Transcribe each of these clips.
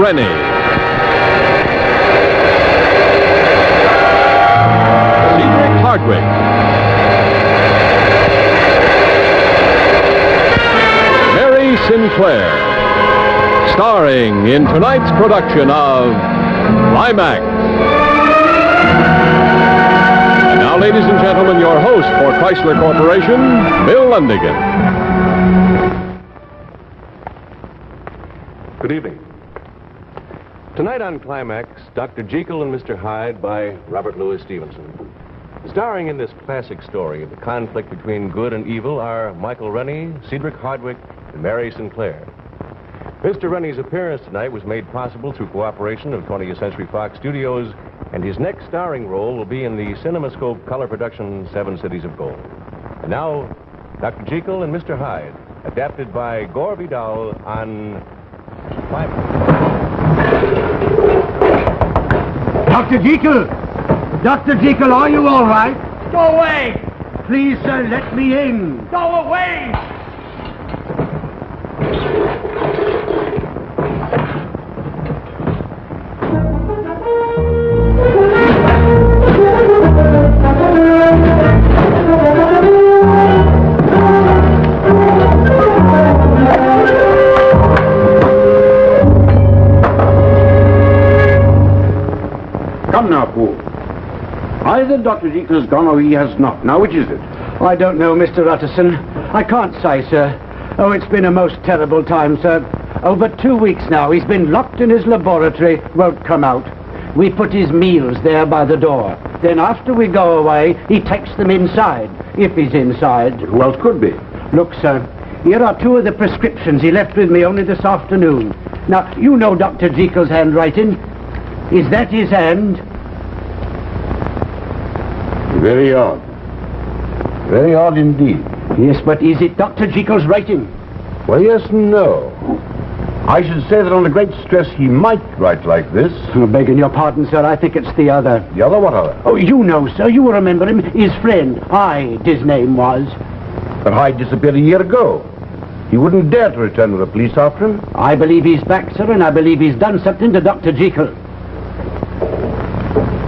Rennie. Hardwick. Mary Sinclair, starring in tonight's production of Climax. And now, ladies and gentlemen, your host for Chrysler Corporation, Bill Lundigan. Good evening. Tonight on Climax, Dr. Jekyll and Mr. Hyde by Robert Louis Stevenson. Starring in this classic story of the conflict between good and evil are Michael Rennie, Cedric Hardwick, and Mary Sinclair. Mr. Rennie's appearance tonight was made possible through cooperation of 20th Century Fox Studios, and his next starring role will be in the CinemaScope color production Seven Cities of Gold. And now, Dr. Jekyll and Mr. Hyde, adapted by Gore Vidal on Climax. Dr. Jekyll! Dr. Jekyll, are you all right? Go away! Please, sir, let me in. Go away! Come now, Paul. Either Dr. Jekyll has gone or he has not. Now, which is it? I don't know, Mr. Utterson. I can't say, sir. Oh, it's been a most terrible time, sir. Over 2 weeks now, he's been locked in his laboratory, won't come out. We put his meals there by the door. Then after we go away, he takes them inside, if he's inside. Who else could be? Look, sir, here are 2 of the prescriptions he left with me only this afternoon. Now, you know Dr. Jekyll's handwriting. Is that his hand? Very odd. Very odd indeed. Yes, but is it Dr. Jekyll's writing? Well, yes and no. I should say that under great stress he might write like this. Oh, begging your pardon, sir, I think it's the other. The other? What other? Oh, you know, sir, you will remember him. His friend, Hyde, his name was. But Hyde disappeared a year ago. He wouldn't dare to return with the police after him. I believe he's back, sir, and I believe he's done something to Dr. Jekyll.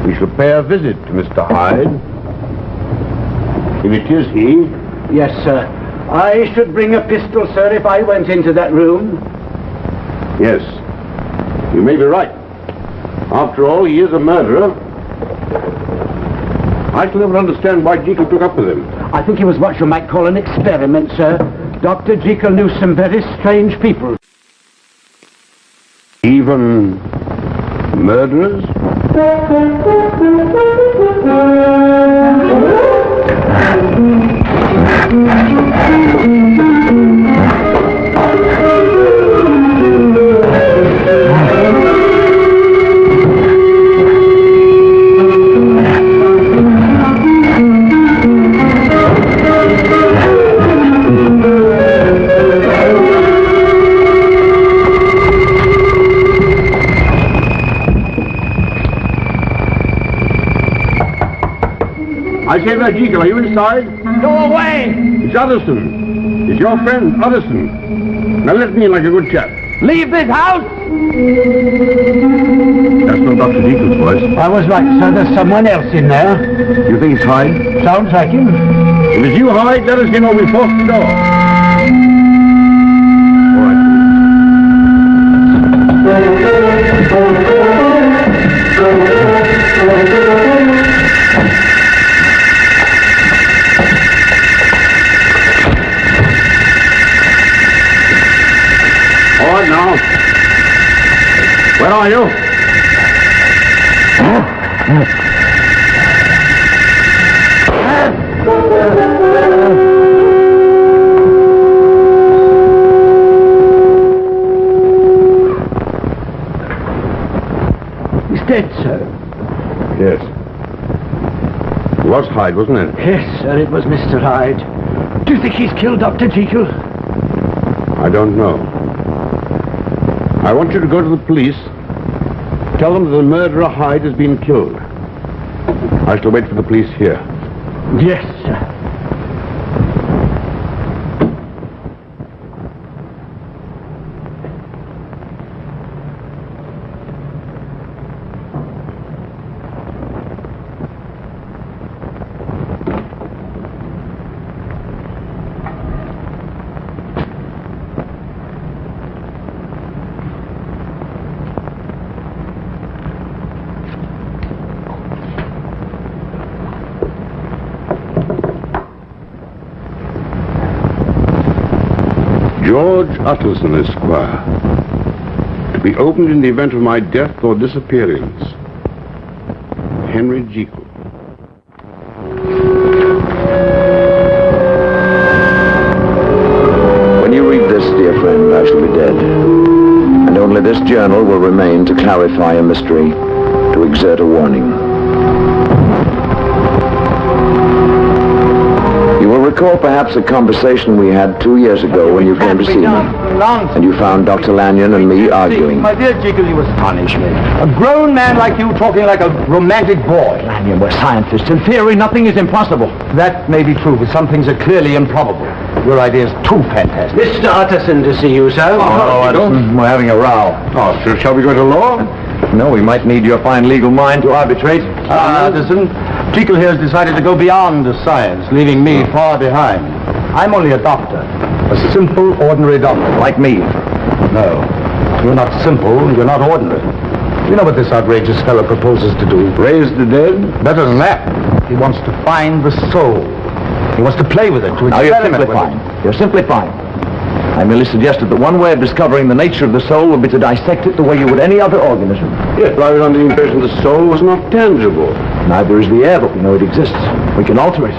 We shall pay a visit to Mr. Hyde. If it is he. Yes, sir. I should bring a pistol, sir, if I went into that room. Yes. You may be right. After all, he is a murderer. I shall never understand why Jekyll took up with him. I think it was what you might call an experiment, sir. Dr. Jekyll knew some very strange people. Even murderers? I say there, Jekyll, are you inside? Go away! It's Utterson. It's your friend, Utterson. Now let me in like a good chap. Leave this house! That's not Dr. Jeykyll's voice. I was right, sir. There's someone else in there. You think it's Hyde? Sounds like him. If it's you, Hyde, let us in or we force the door. All right. All right, now. Where are you? He's dead, sir. Yes. It was Hyde, wasn't it? Yes, sir, it was Mr. Hyde. Do you think he's killed Dr. Jekyll? I don't know. I want you to go to the police. Tell them that the murderer Hyde has been killed. I shall wait for the police here. Yes, sir. George Utterson, Esquire. To be opened in the event of my death or disappearance. Henry Jekyll. When you read this, dear friend, I shall be dead. And only this journal will remain to clarify a mystery, to exert a warning. You will recall perhaps a conversation we had 2 years ago when you came to see me. And you found Dr. Lanyon and me arguing. My dear Jekyll, you astonish me. A grown man like you talking like a romantic boy. Lanyon, we're scientists. In theory, nothing is impossible. That may be true, but some things are clearly improbable. Your idea is too fantastic. Mr. Utterson to see you, sir. We're having a row. Oh, shall we go to law? No, we might need your fine legal mind to arbitrate. Utterson, Jekyll here has decided to go beyond the science, leaving me far behind. I'm only a doctor. A simple, ordinary doctor. Like me. No, you're not simple, you're not ordinary. You know what this outrageous fellow proposes to do? Raise the dead? Better than that. He wants to find the soul. He wants to play with it, to Now you're experiment with simplifying. it. You're simplifying. I merely suggested that one way of discovering the nature of the soul would be to dissect it the way you would any other organism. Yes, but I was under the impression the soul was not tangible. Neither is the air, but we know it exists. We can alter it.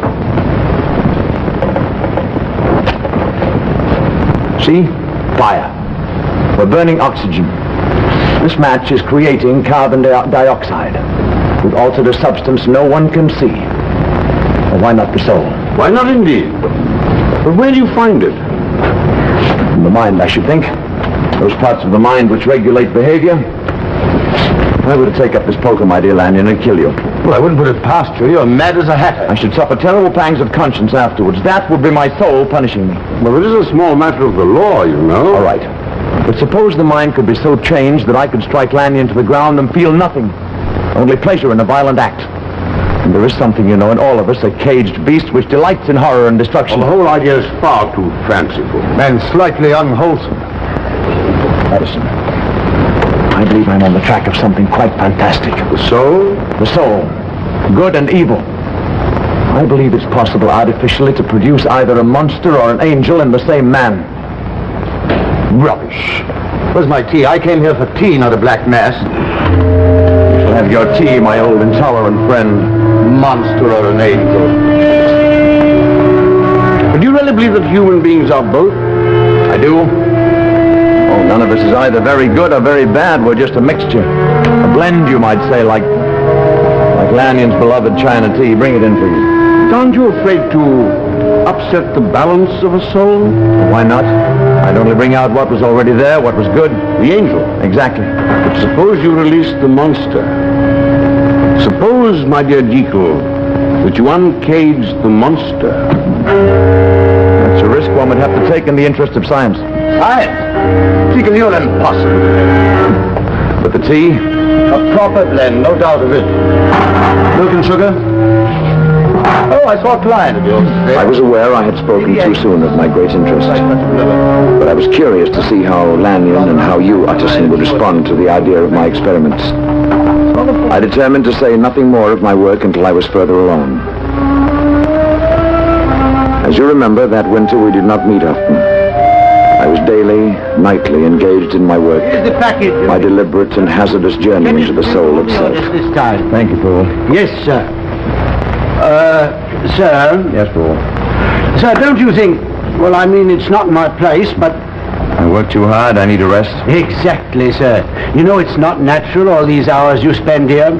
See? Fire. We're burning oxygen. This match is creating carbon dioxide. We've altered a substance no one can see. Well, why not the soul? Why not indeed? But where do you find it? In the mind, I should think. Those parts of the mind which regulate behavior. I were to take up this poker, my dear Lanyon, and kill you. Well, I wouldn't put it past you. You're mad as a hatter. I should suffer terrible pangs of conscience afterwards. That would be my soul punishing me. Well, it is a small matter of the law, you know. All right. But suppose the mind could be so changed that I could strike Lanyon to the ground and feel nothing. Only pleasure in a violent act. And there is something, you know, in all of us, a caged beast which delights in horror and destruction. Well, the whole idea is far too fanciful. And slightly unwholesome. Edison, I believe I'm on the track of something quite fantastic. The soul? The soul. Good and evil. I believe it's possible artificially to produce either a monster or an angel in the same man. Rubbish. Where's my tea? I came here for tea, not a black mass. You shall have your tea, my old intolerant friend. Monster or an angel. But do you really believe that human beings are both? I do. Oh, none of us is either very good or very bad. We're just a mixture. A blend, you might say, like Lanyon's beloved China tea. Bring it in, please. Aren't you afraid to upset the balance of a soul? Why not? I'd only bring out what was already there, what was good. The angel. Exactly. But suppose you release the monster. Suppose, my dear Jekyll, that you uncage the monster. That's a risk one would have to take in the interest of science. Hyde! Jekyll, you're impossible. But the tea? A proper blend, no doubt of it. Milk and sugar? Oh, I saw a client of yours today. I was aware I had spoken too soon of my great interest. But I was curious to see how Lanyon and how you, Utterson, would respond to the idea of my experiments. I determined to say nothing more of my work until I was further along. As you remember, that winter we did not meet often. I was daily, nightly engaged in my work, Here's the package. my deliberate and hazardous journey into the soul itself. This time. Thank you, Paul. Yes, sir. Sir. Yes, Paul. Sir, don't you think... Well, I mean, it's not my place, but... I work too hard. I need a rest. Exactly, sir. You know, it's not natural, all these hours you spend here.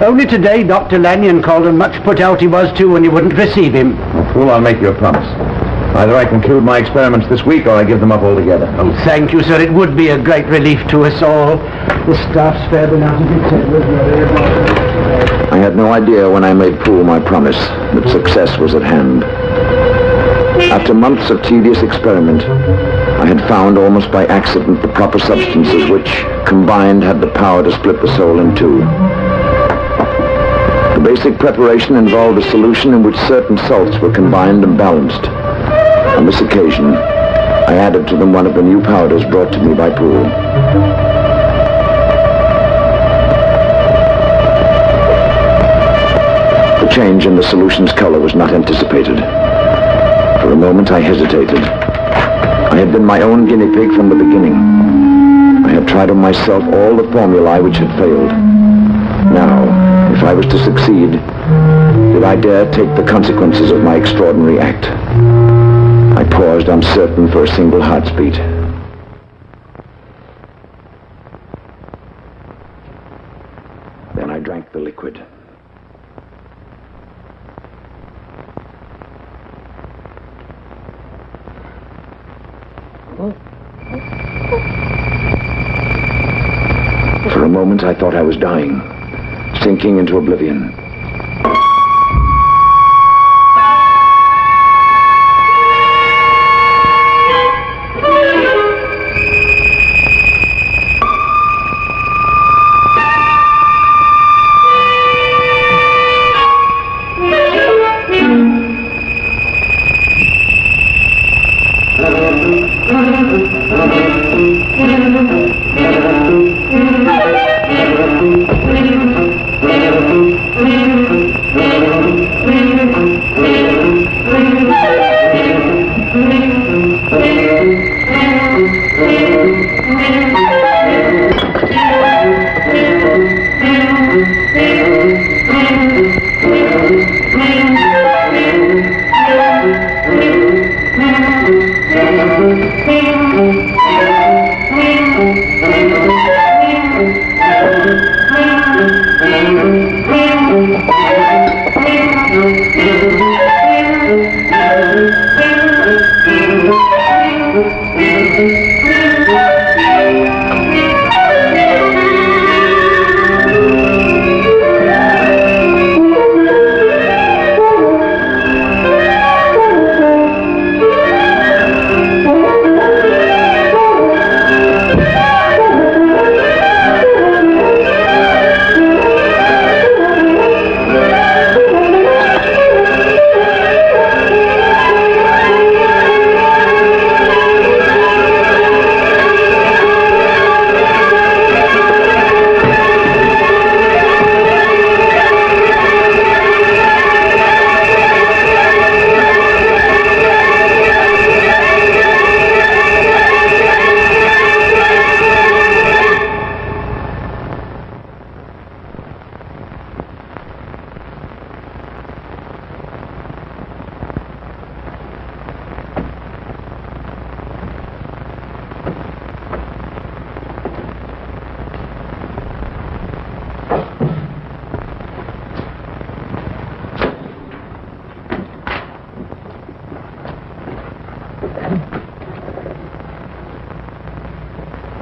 Only today, Dr. Lanyon called, and much put out he was, too, when you wouldn't receive him. Well, Fool, I'll make you a promise. Either I conclude my experiments this week, or I give them up altogether. Oh, thank you, sir. It would be a great relief to us all. The staff's fair been out of its head. I had no idea when I made Poole my promise that success was at hand. After months of tedious experiment, I had found almost by accident the proper substances which, combined, had the power to split the soul in two. The basic preparation involved a solution in which certain salts were combined and balanced. On this occasion, I added to them one of the new powders brought to me by Poole. The change in the solution's color was not anticipated. For a moment I hesitated. I I had been my own guinea pig from the beginning. I had tried on myself all the formulae which had failed. Now, if I was to succeed, did I dare take the consequences of my extraordinary act? I paused uncertain for a single heart's beat. Then I drank the liquid. For a moment I thought I was dying, sinking into oblivion.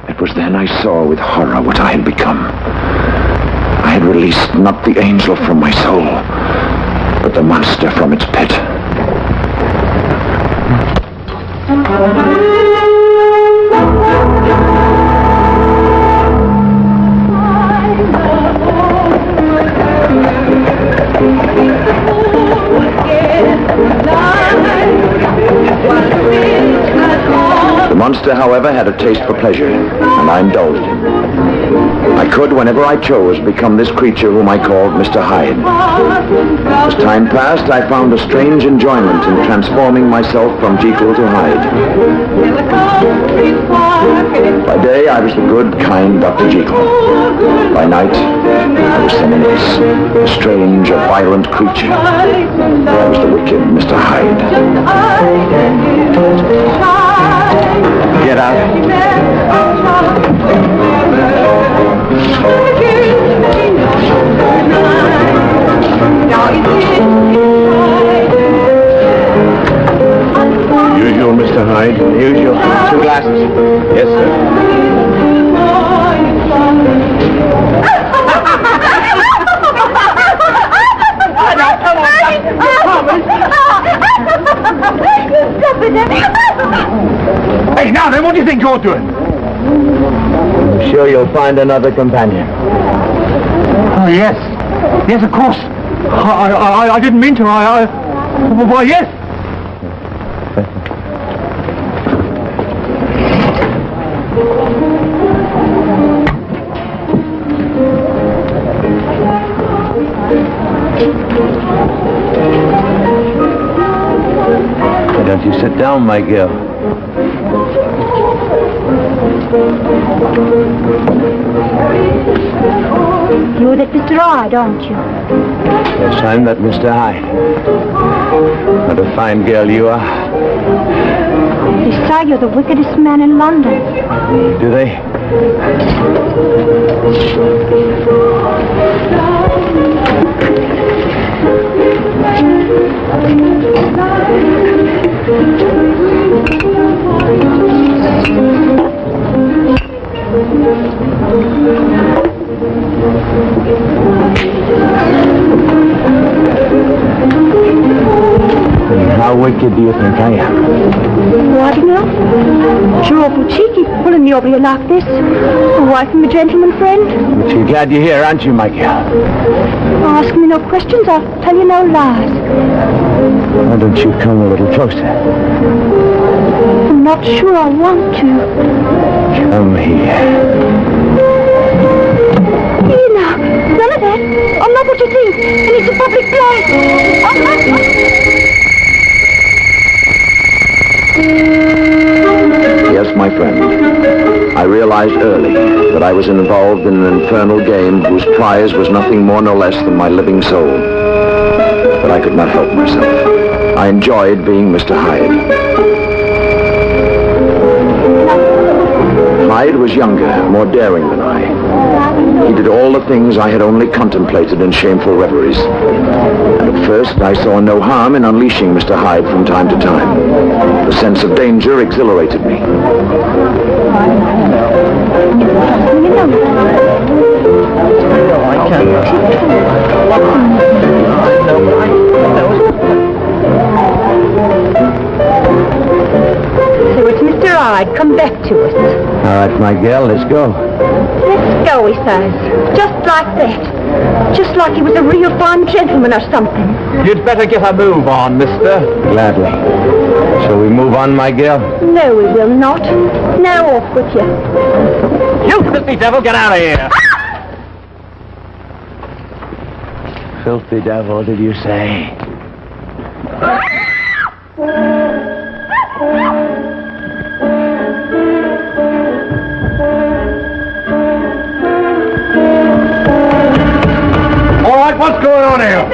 It was then I saw with horror what I had become. I had released not the angel from my soul, but the monster from its pit. The monster, however, had a taste for pleasure, and I indulged him. I could, whenever I chose, become this creature whom I called Mr. Hyde. As time passed, I found a strange enjoyment in transforming myself from Jekyll to Hyde. By day, I was the good, kind Dr. Jekyll. By night, I was someone else, a strange, a violent creature. I was the wicked Mr. Hyde. Get out. Usual, Mr. Hyde. Usual. 2 glasses. Yes, sir. Hey, now then, what do you think you're doing? I'm sure you'll find another companion. Oh, yes. Yes, of course. I didn't mean to. Why, yes. Why don't you sit down, my girl? You're that Mr. Hyde, aren't you? Yes, I'm that Mr. Hyde. What a fine girl you are. They say you're the wickedest man in London. Do they? How wicked do you think I am? Oh, I don't know. You're awful cheeky, pulling me over here like this. Away from a gentleman friend. But you're glad you're here, aren't you, my girl? Ask me no questions, I'll tell you no lies. Why don't you come a little closer? I'm not sure I want to. Come here. Here now, none of that. I'm not what you think, and it's a public place. Yes, my friend. I realized early that I was involved in an infernal game whose prize was nothing more nor less than my living soul. But I could not help myself. I enjoyed being Mr. Hyde. Hyde was younger, more daring than I. He did all the things I had only contemplated in shameful reveries. And at first I saw no harm in unleashing Mr. Hyde from time to time. The sense of danger exhilarated me. So it's Mr. Hyde, come back to us. All right, my girl, let's go. Let's go, he says. Just like that. Just like he was a real fine gentleman or something. You'd better get a move on, mister. Gladly. Shall we move on, my girl? No, we will not. Now off with you. You filthy devil, get out of here! Filthy devil, did you say? What's going on here?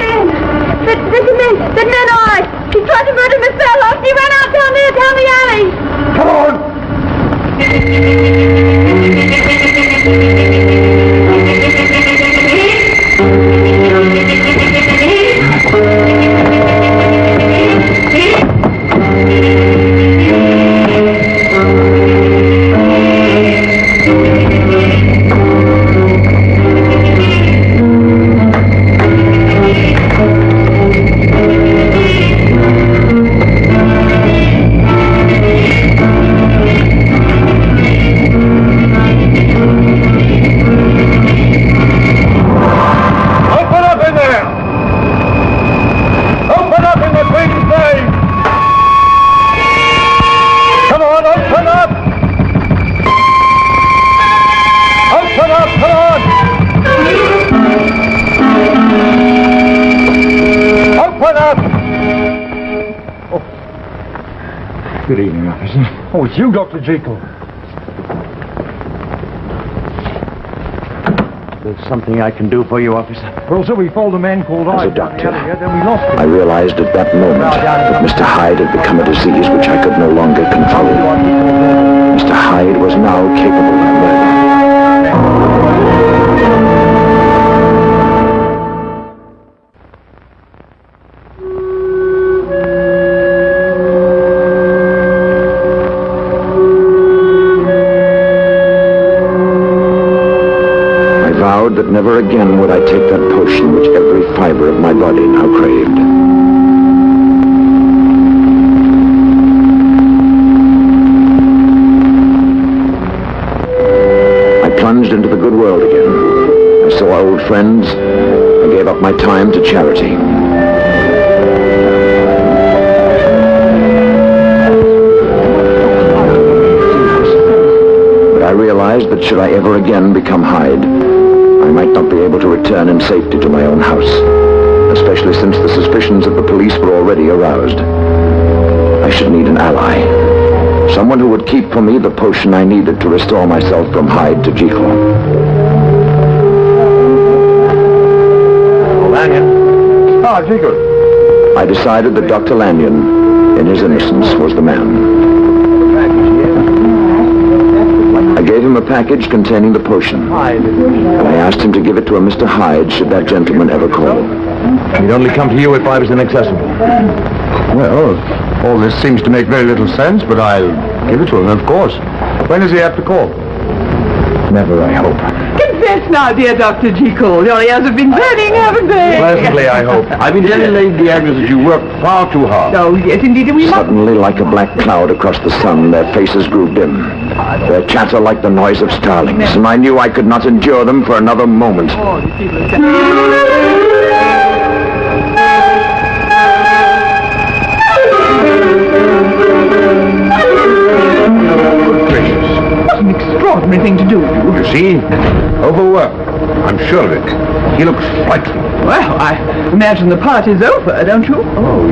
That man Hyde. He tried to murder Miss Bellows. He ran out down there, down the alley. Come on! Good evening, officer. Oh, it's you, Dr. Jekyll. There's something I can do for you, officer. Well, sir, we followed a man called Hyde. As a doctor, Then we lost him. I realized at that moment that Mr. Hyde had become a disease which I could no longer control. Mr. Hyde was now capable of murder. That never again would I take that potion which every fiber of my body now craved. I plunged into the good world again. I saw old friends. I gave up my time to charity. But I realized that should I ever again become Hyde, I might not be able to return in safety to my own house, especially since the suspicions of the police were already aroused. I should need an ally, Someone who would keep for me the potion I needed to restore myself from Hyde to Jekyll. Lanyon. Ah, Jekyll. I decided that Dr. Lanyon, in his innocence, was the man. I gave him a package containing the potion, and I asked him to give it to a Mr. Hyde should that gentleman ever call. He'd only come to you if I was inaccessible. Well, all this seems to make very little sense, but I'll give it to him, of course. When does he have to call? Never, I hope. Confess now, dear Dr. Jekyll. Your ears have been burning, haven't they? Pleasantly, I hope. I've been telling Lady Agnes that you work far too hard. Oh, yes, indeed. We must... Suddenly, like a black cloud across the sun, their faces grew dim. Their chatter like the noise of starlings, and I knew I could not endure them for another moment. Oh, these people are... extraordinary thing to do. You see? Overwork. I'm sure of it. He looks frightful. Well, I imagine the party's over, don't you? Oh,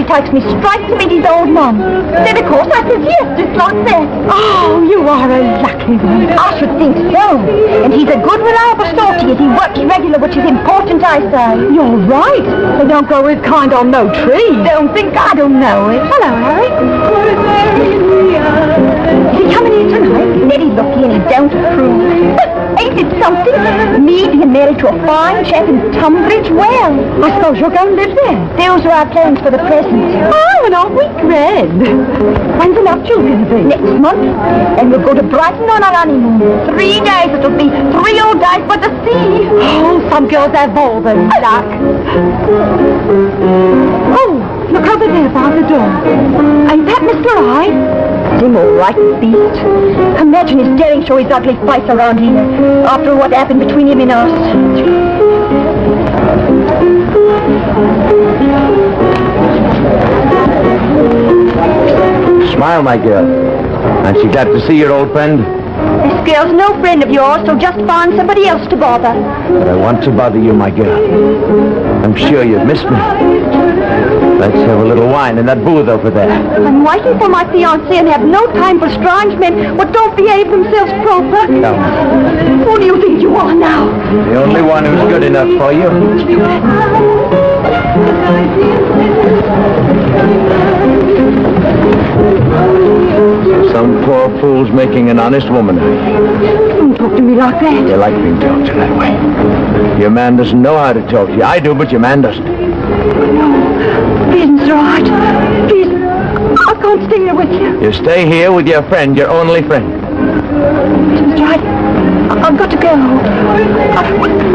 Takes me straight to meet his old mum. Then, of course, I says yes, just like that. Oh, you are a lucky one. I should think so. And he's a good, reliable sort to you. He works regular, which is important, I say. You're right. They don't grow his kind on no tree. Don't think I don't know it. Hello, Harry. Is he coming here tonight? Very lucky, and he don't approve. But ain't it something? Me being married to a fine chap in Tunbridge? Well, I suppose you're going to live there. Those are our plans for the present. Oh, and aren't we grand? When's the nuptials going to be? Next month. And we'll go to Brighton on our honeymoon. 3 days. It'll be 3 whole days by the sea. Oh, some girls have all the luck. Oh, look over there by the door. Ain't that Mr. Hyde? Him all right, beast. Imagine his daring show his ugly face around here after what happened between him and us. Smile, my girl. Aren't you glad to see your old friend? This girl's no friend of yours, so just find somebody else to bother. But I want to bother you, my girl. I'm sure you've missed me. Let's have a little wine in that booth over there. I'm waiting for my fiancé and have no time for strange men what don't behave themselves proper. Tell me. Who do you think you are now? The only one who's good enough for you. Some poor fool's making an honest woman of you. Don't talk to me like that. You like being talked to that way. Your man doesn't know how to talk to you. I do, but your man doesn't. No. Please, Mr. Hyde. Please. I can't stay here with you. You stay here with your friend, your only friend. Please, Mr. Hyde. I've got to go.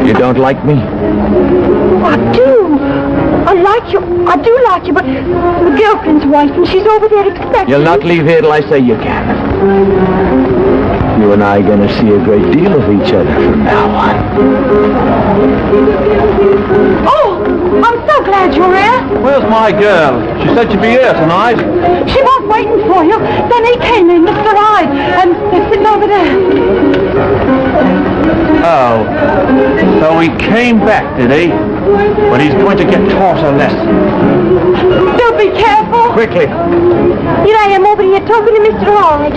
You don't like me? Oh, I do. I like you. I do like you, but the girlfriend's wife, and she's over there expecting... You'll not leave here till I say you can. You and I are going to see a great deal of each other from now on. Oh, I'm so glad you're here. Where's my girl? She said she'd be here tonight. She was waiting for you. Then he came in, Mr. Hyde, and they're sitting over there. Oh, so he came back, did he? But he's going to get taught a lesson. Do be careful. Quickly. Here I am over here talking to Mr. Hyde.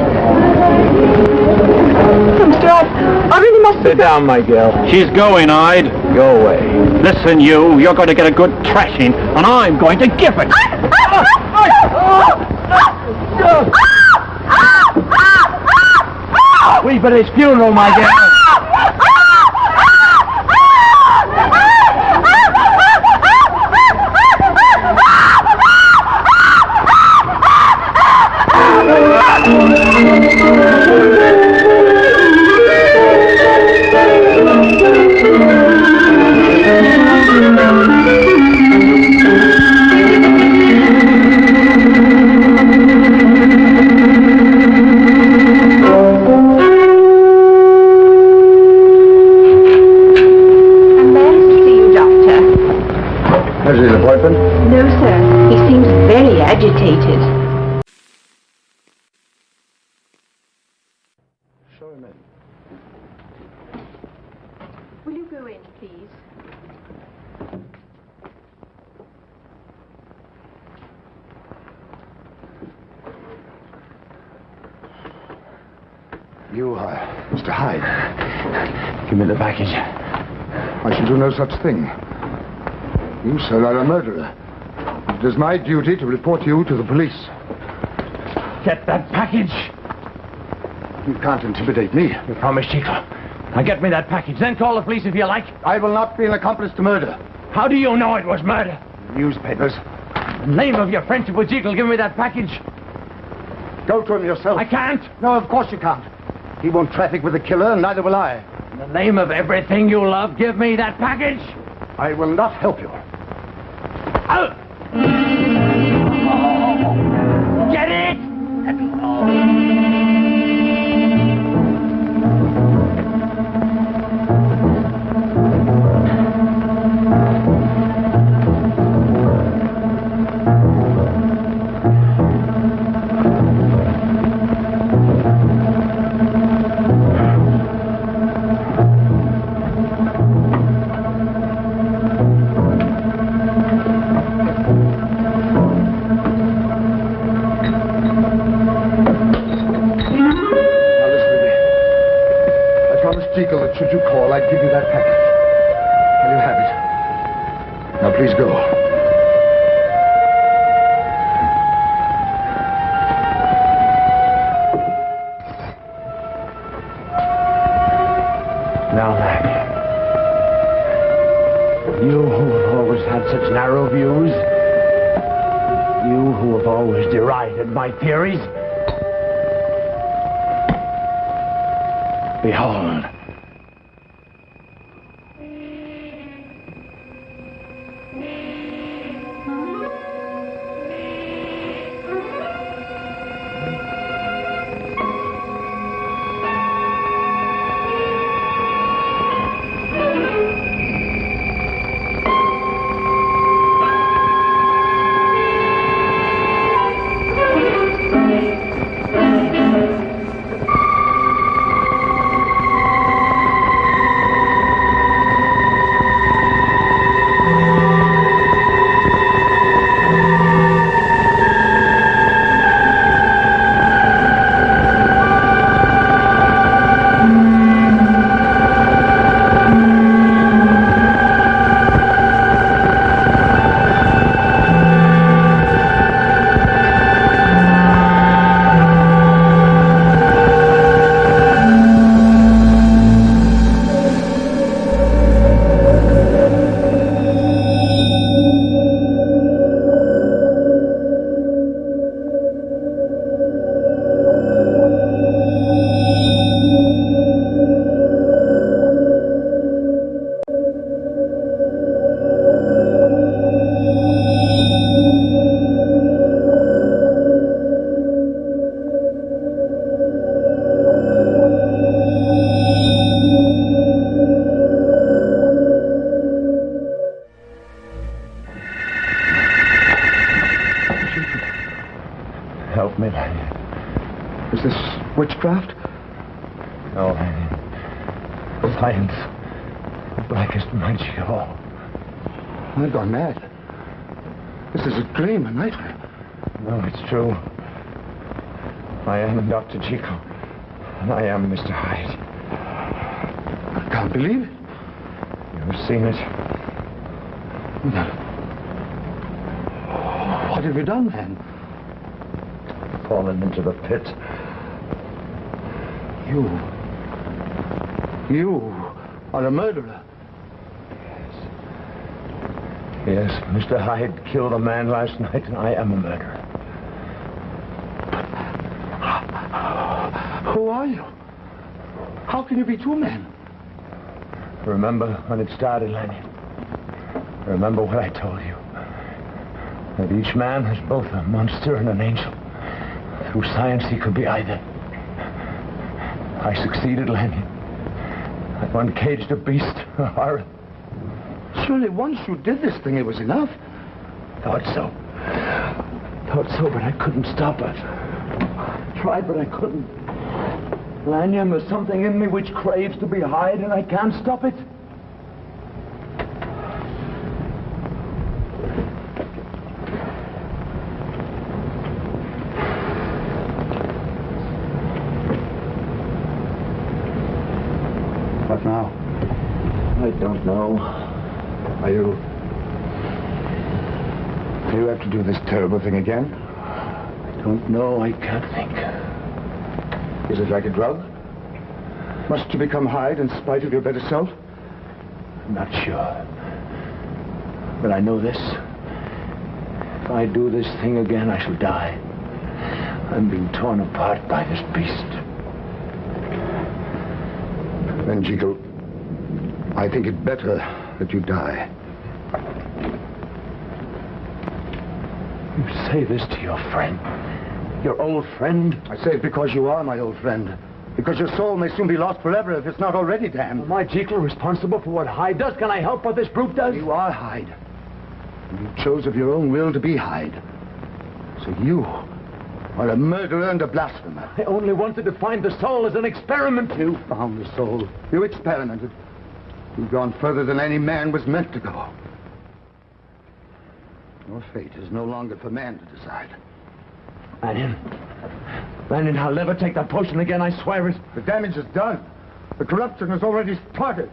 So, Mr. Hyde, I really must... Sit down, my girl. She's going, Hyde. Go away. Listen, you're going to get a good thrashing, and I'm going to give it. Weep at his funeral, my girl. seems very agitated. Show him in. Will you go in, please? You, Mr. Hyde. Give me the package. I shall do no such thing. You, sir, are a murderer. It is my duty to report you to the police. Get that package. You can't intimidate me. You promised, Jekyll. Now get me that package, then call the police if you like. I will not be an accomplice to murder. How do you know it was murder? Newspapers. In the name of your friendship with Jekyll, give me that package. Go to him yourself. I can't. No, of course you can't. He won't traffic with the killer, and neither will I. In the name of everything you love, give me that package. I will not help you. Get it! Jekyll, that should you call, I'd give you that package. There you have it. Now, please go. Now, lad, you who have always had such narrow views, you who have always derided my theories, behold. Help me, Rennie. Is this witchcraft? No, Rennie. Science. The blackest magic of all. I've gone mad. This is a dream, a nightmare. No, it's true. I am Dr. Jekyll. And I am Mr. Hyde. I can't believe it. You've seen it. What have you done, then? Fallen into the pit. You are a murderer. Yes, Mr. Hyde killed a man last night, and I am a murderer. Who are you? How can you be two men? Remember when it started, Lenny? Remember what I told you? That each man is both a monster and an angel. Through science, he could be either. I succeeded, Lenny. I uncaged a beast, a horror. Surely once you did this thing, it was enough. Thought so. Thought so, but I couldn't stop it. Tried, but I couldn't. Lanyon, there's something in me which craves to be Hyde, and I can't stop it. What now? I don't know. Are you have to do this terrible thing again? I don't know. I can't think. Is it like a drug? Must you become Hyde in spite of your better self? I'm not sure. But I know this. If I do this thing again, I shall die. I'm being torn apart by this beast. Then, Jekyll, I think it better that you die. You say this to your friend? Your old friend? I say it because you are my old friend. Because your soul may soon be lost forever if it's not already damned. Am I, Jekyll, responsible for what Hyde does? Can I help what this brute does? You are Hyde. You chose of your own will to be Hyde. So you are a murderer and a blasphemer. I only wanted to find the soul as an experiment. You found the soul. You experimented. You've gone further than any man was meant to go. Your fate is no longer for man to decide. Lanyon, I'll never take that potion again, I swear it. The damage is done. The corruption has already started.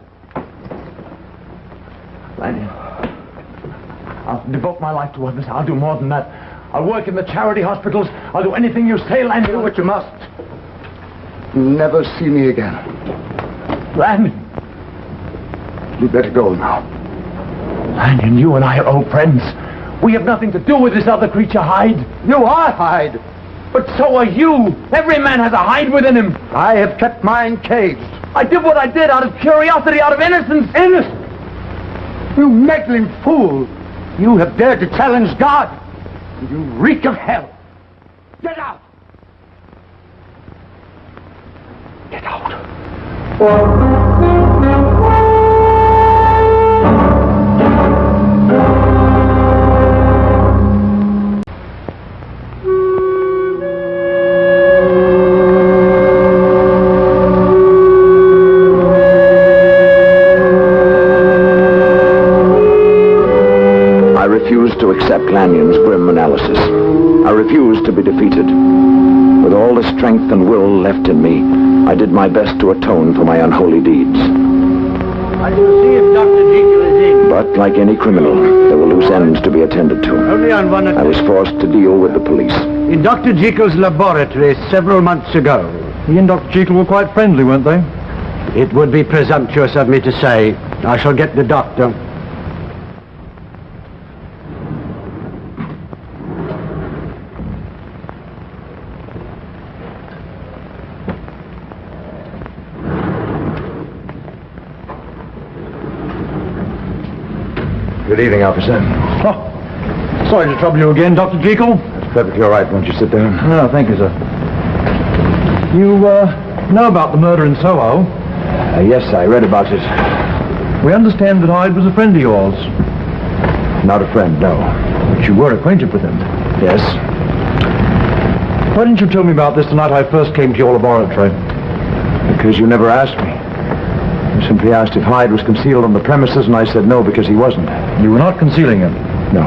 Lanyon, I'll devote my life to others. I'll do more than that. I'll work in the charity hospitals. I'll do anything you say, Lanyon. Do what you must. Never see me again. Lanyon. You'd better go now. Lanyon, you and I are old friends. We have nothing to do with this other creature, Hyde. You are Hyde. But so are you. Every man has a Hyde within him. I have kept mine caged. I did what I did out of curiosity, out of innocence. Innocent? You meddling fool. You have dared to challenge God. You reek of hell. Get out. Get out. To accept Lanyon's grim analysis. I refused to be defeated. With all the strength and will left in me, I did my best to atone for my unholy deeds. I shall see if Dr. Jekyll is in. But like any criminal, there were loose ends to be attended to. Only on one occasion. I was forced to deal with the police. In Dr. Jekyll's laboratory several months ago. He and Dr. Jekyll were quite friendly, weren't they? It would be presumptuous of me to say. I shall get the doctor. Good evening, officer. Oh, sorry to trouble you again, Dr. Jekyll. That's perfectly all right. Won't you sit down? No, thank you, sir. You, know about the murder in Soho? Yes, I read about it. We understand that Hyde was a friend of yours. Not a friend, no. But you were acquainted with him. Yes? Why didn't you tell me about this the night I first came to your laboratory? Because you never asked me. You simply asked if Hyde was concealed on the premises, and I said no, because he wasn't. You were not concealing him? No.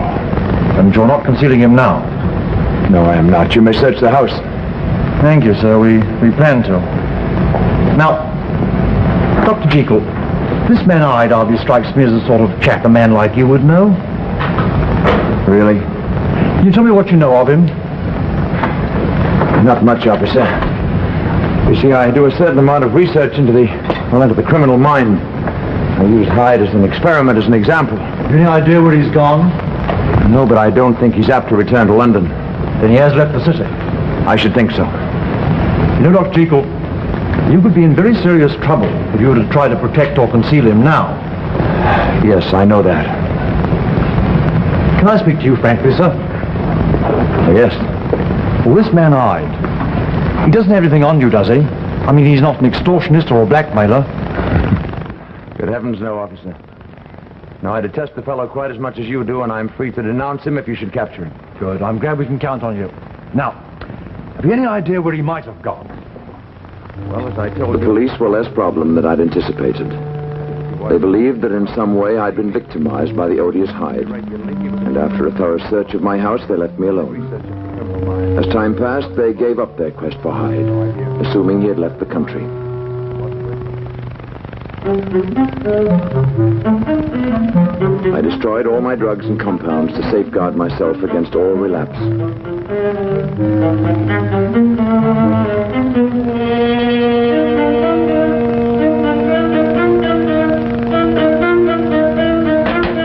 And you're not concealing him now? No, I am not. You may search the house. Thank you, sir. We plan to. Now, Dr. Jekyll, this man Hyde hardly strikes me as the sort of chap a man like you would know. Really? Can you tell me what you know of him? Not much, officer. You see, I do a certain amount of research into the criminal mind. I use Hyde as an experiment, as an example. Any idea where he's gone? No, but I don't think he's apt to return to London. Then he has left the city? I should think so. You know, Dr. Jekyll, you could be in very serious trouble if you were to try to protect or conceal him now. Yes, I know that. Can I speak to you frankly, sir? Yes. Well, this man Hyde, he doesn't have anything on you, does he? I mean, he's not an extortionist or a blackmailer. Good heavens, no, officer. No, I detest the fellow quite as much as you do, and I'm free to denounce him if you should capture him. Good. I'm glad we can count on you. Now, have you any idea where he might have gone? Well, as I told you... The police were less problem than I'd anticipated. They believed that in some way I'd been victimized by the odious Hyde. And after a thorough search of my house, they left me alone. As time passed, they gave up their quest for Hyde, assuming he had left the country. I destroyed all my drugs and compounds to safeguard myself against all relapse.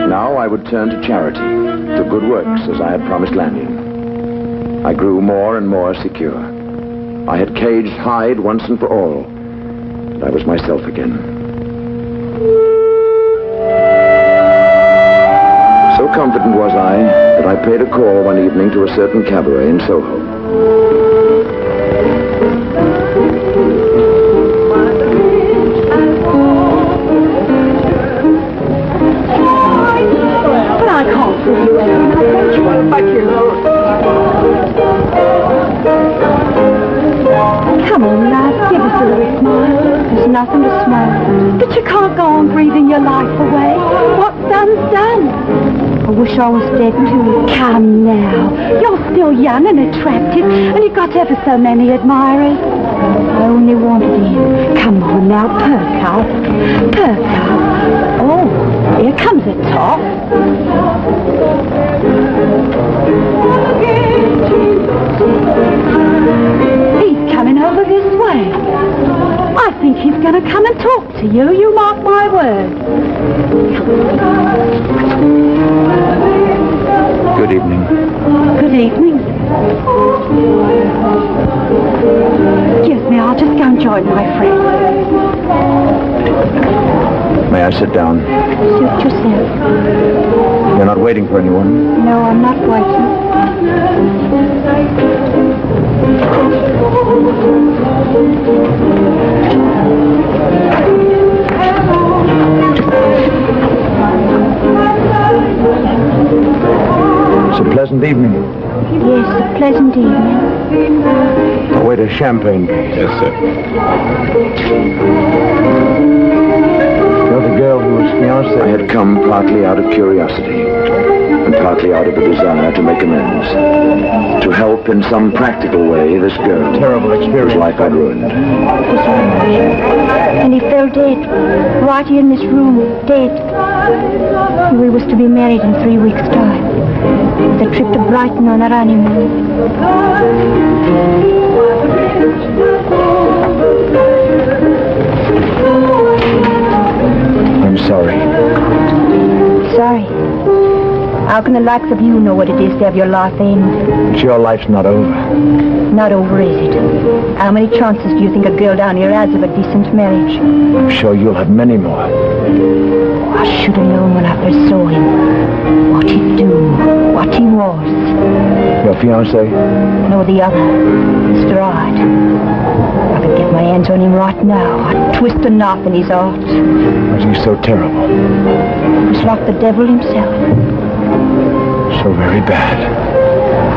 Now I would turn to charity, to good works, as I had promised Lanyon. I grew more and more secure. I had caged Hyde once and for all, and I was myself again. So confident was I that I paid a call one evening to a certain cabaret in Soho. But I can't see you anymore. But you Come on, lad, give us a little smile. There's nothing to smile. But you can't go on breathing your life away. What's done's done. I wish I was dead too. Come now. You're still young and attractive, and you've got ever so many admirers. I only wanted him. Come on now, perk up. Perk up. Oh, here comes a top. He's coming over this way. I think he's going to come and talk to you. You mark my word. Good evening. Good evening. Excuse me, I'll just go and join my friend. May I sit down? Suit yourself. You're not waiting for anyone? No, I'm not waiting. It's a pleasant evening. Yes, a pleasant evening. I'll wait a champagne, please. Yes, sir. You're the girl who was fiancée. I had come partly out of curiosity and partly out of a desire to make amends. To help in some practical way this girl. Terrible experience. Whose life I'd ruined. And he fell dead. Right here in this room. Dead. We was to be married in 3 weeks' time. The trip to Brighton on our honeymoon. I'm sorry. Sorry. How can the likes of you know what it is to have your life end? But your life's not over. Not over, is it? How many chances do you think a girl down here has of a decent marriage? I'm sure you'll have many more. I should have known when I first saw him. What he'd do. What he was. Your fiancé? No, the other. Mr. Hyde. I could get my hands on him right now. I'd twist a knife in his heart. Was he so terrible? It was like the devil himself. So very bad.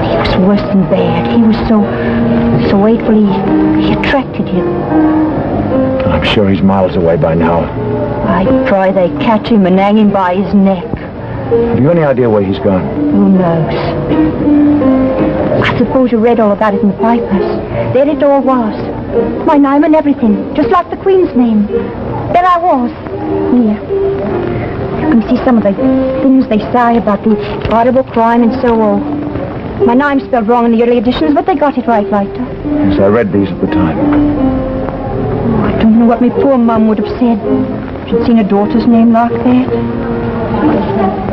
He was worse than bad. He was so hateful. He attracted you. I'm sure he's miles away by now. I pray they catch him and hang him by his neck. Have you any idea where he's gone? Who knows? I suppose you read all about it in the papers. There it all was. My name and everything. Just like the Queen's name. There I was. Here. You can see some of the things they say about the horrible crime and so on. My name's spelled wrong in the early editions, but they got it right later. Yes, I read these at the time. Oh, I don't know what my poor mum would have said if she'd seen her daughter's name like that.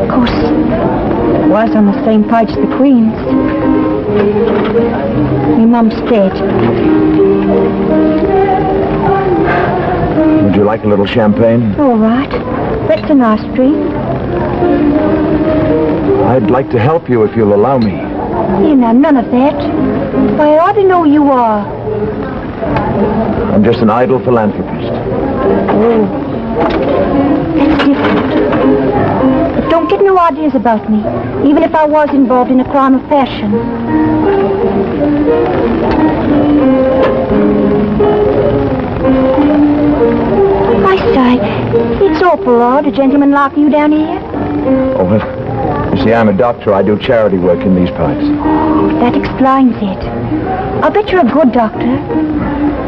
Of course, it was on the same page as the Queen's. My mum's dead. Would you like a little champagne? All right. That's a nice treat. I'd like to help you if you'll allow me. You know, none of that. Why, I ought to know who you are. I'm just an idle philanthropist. Oh. That's different. But don't Don't get no ideas about me, even if I was involved in a crime of passion. I say, it's awful odd, a gentleman like you down here. Oh, well, you see, I'm a doctor. I do charity work in these parts. That explains it. I bet you're a good doctor.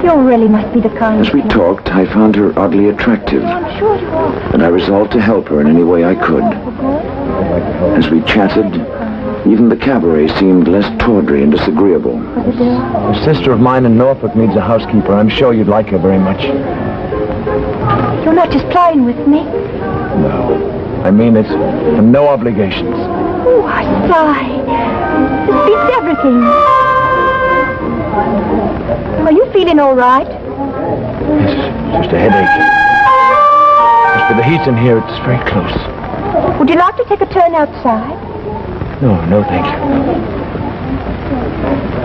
You really must be the kind. As we talked, I found her oddly attractive, I'm sure you are. and I resolved to help her in any way I could. As we chatted, even the cabaret seemed less tawdry and disagreeable. A sister of mine in Norfolk needs a housekeeper. I'm sure you'd like her very much. You're not just playing with me. No. I mean it. And no obligations. Oh, I say. This beats everything. Are you feeling all right? It's just a headache. As for the heat in here, it's very close. Would you like to take a turn outside? No, thank you.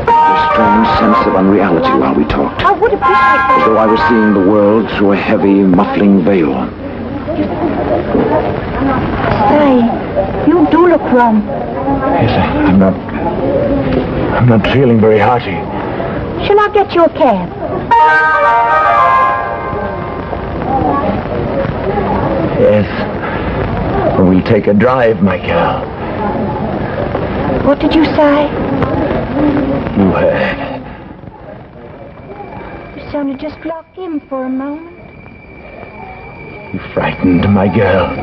A strange sense of unreality while we talked, I would appreciate as though I was seeing the world through a heavy, muffling veil. Say, you do look rum. Yes, I'm not feeling very hearty. Shall I get you a cab? Yes. We'll take a drive, my girl. What did you say? You heard. You sounded just like him for a moment. You frightened my girl.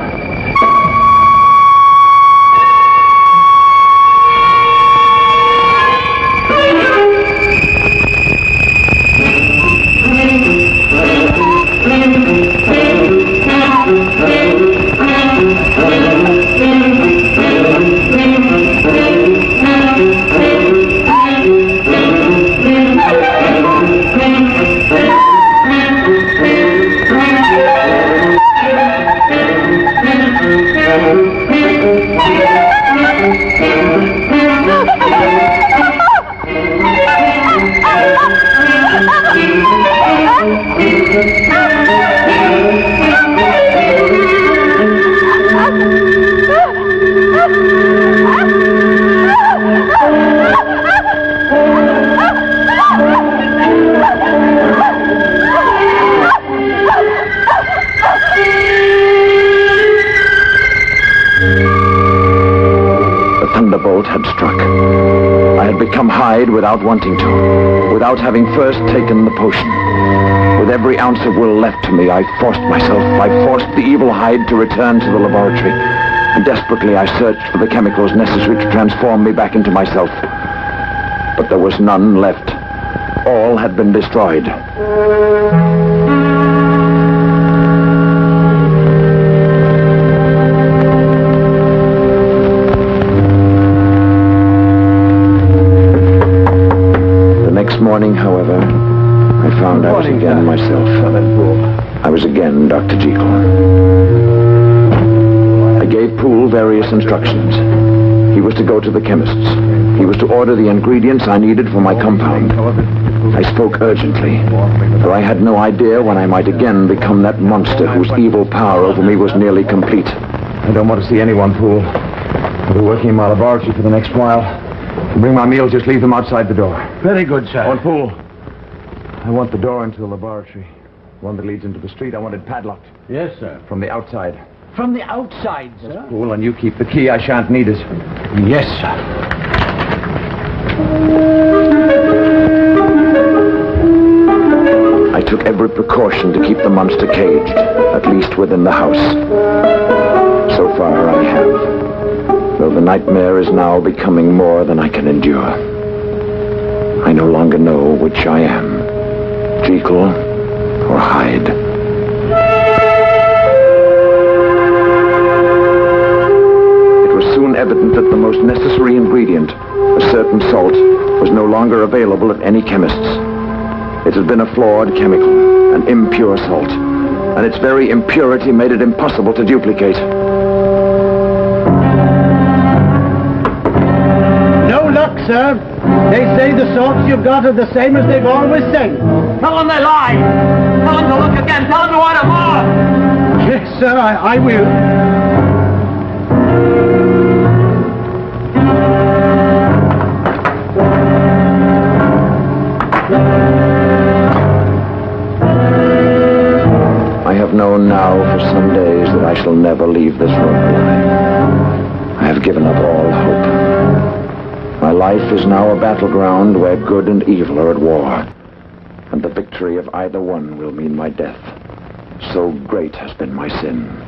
Had struck. I had become Hyde without wanting to, without having first taken the potion. With every ounce of will left to me, I forced the evil Hyde to return to the laboratory. And desperately I searched for the chemicals necessary to transform me back into myself. But there was none left. All had been destroyed. Morning, however, I found I was again myself. I was again Dr. Jekyll. I gave Poole various instructions. He was to go to the chemist's. He was to order the ingredients I needed for my compound. I spoke urgently, for I had no idea when I might again become that monster whose evil power over me was nearly complete. I don't want to see anyone, Poole. I'll be working in my laboratory for the next while. Bring my meals, just leave them outside the door. Very good, sir. Oh, Poole, I want the door into the laboratory. One that leads into the street. I want it padlocked. Yes, sir. From the outside. From the outside, sir? Poole, and you keep the key. I shan't need it. Yes, sir. I took every precaution to keep the monster caged, at least within the house. So far, I have. Though the nightmare is now becoming more than I can endure. I no longer know which I am, Jekyll or Hyde. It was soon evident that the most necessary ingredient, a certain salt, was no longer available at any chemist's. It had been a flawed chemical, an impure salt, and its very impurity made it impossible to duplicate. Sir, they say the salts you've got are the same as they've always said. Tell them they lie. Tell them to look again. Tell them to order more. Yes, sir, I will. I shall never leave this room alive. I have given up all hope. My life is now a battleground where good and evil are at war, and the victory of either one will mean my death. So great has been my sin.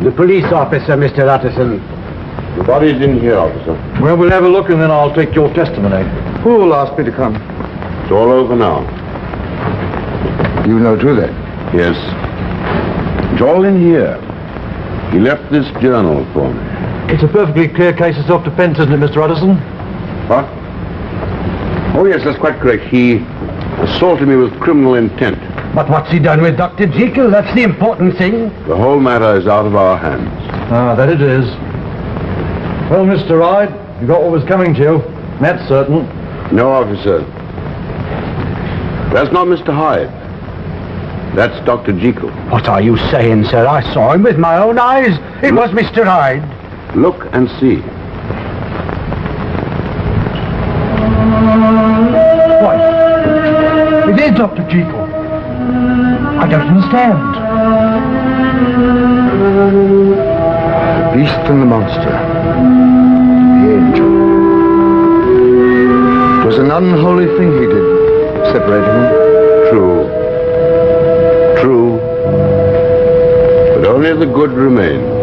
The police officer, Mr. Utterson. The body's in here, officer. Well, we'll have a look and then I'll take your testimony. Who will ask me to come? It's all over now. You know too, then? Yes. It's all in here. He left this journal for me. It's a perfectly clear case of self-defense, isn't it, Mr. Utterson? What? Oh, yes, that's quite correct. He assaulted me with criminal intent. But what's he done with Dr. Jekyll? That's the important thing. The whole matter is out of our hands. Ah, that it is. Well, Mr. Hyde, you got what was coming to you. That's certain. No, officer. That's not Mr. Hyde. That's Dr. Jekyll. What are you saying, sir? I saw him with my own eyes. It was Mr. Hyde. Look and see. Why? It is Dr. Jekyll. I don't understand. The beast and the monster. The angel. It was an unholy thing he did, separating them. True. True. But only the good remains.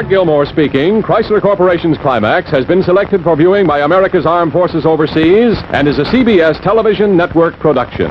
Gilmore speaking. Chrysler Corporation's Climax has been selected for viewing by America's Armed Forces overseas and is a CBS television network production.